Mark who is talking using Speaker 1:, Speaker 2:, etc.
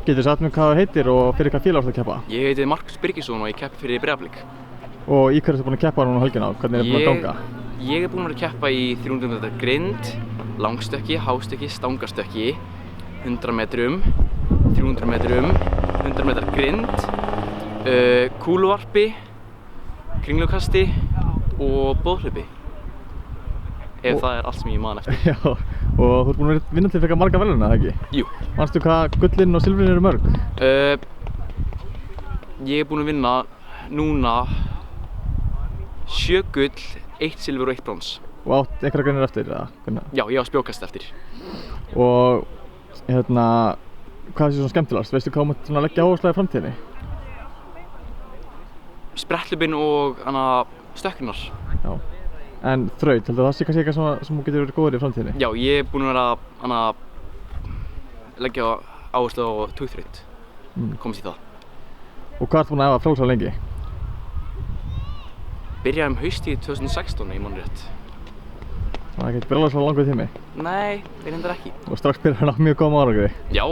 Speaker 1: Getur sagt mér hvað það heitir og fyrir hvað félag ertu að keppa?
Speaker 2: Ég heiti Markus Birgisson og ég keppi fyrir Breiðablik.
Speaker 1: Og í hverju ertu búinn að keppa núna helgina? Hvernig búinn að ganga?
Speaker 2: Ég búinn að keppa í 300 metra grind, langstökki, hástökki, stangarstökki, 100 metrum, 300 metrum, 100 metrar grind, kúluvarpi, kringlukasti og boðhlaupi. Ef það allt sem ég man eftir.
Speaker 1: Já, og þú ert búinn að vinna til frekar marga verðlauna, eða ekki?
Speaker 2: Jú.
Speaker 1: Manstu hvað gullin og silfrin eru mörg?
Speaker 2: Ég búinn að vinna núna 7 gull, 1 silfur og 1 brons.
Speaker 1: Og átt einhverja greinir eftir, eða?
Speaker 2: Já, ég á spjókast eftir.
Speaker 1: Og hvað er svona skemmtilegast? Veistu hvað þú mátt leggja áherslu í framtíðinni?
Speaker 2: Spretthlaupin og stökkurnar.
Speaker 1: Já. En þraut, heldur það sé kannski eitthvað sem þú getur verið góður í framtíðinni?
Speaker 2: Já, ég er búinn að vera leggja áherslu á tugþraut. Komast í það.
Speaker 1: Og hvað ertu búinn að æfa frjálslega lengi?
Speaker 2: Byrjaði haustið 2016, ég man rétt.
Speaker 1: Það er ekkert brjálæðislega langur tími?
Speaker 2: Nei, reyndar ekki.
Speaker 1: Og strax byrjaði hann á mjög góðum árangri?
Speaker 2: Já.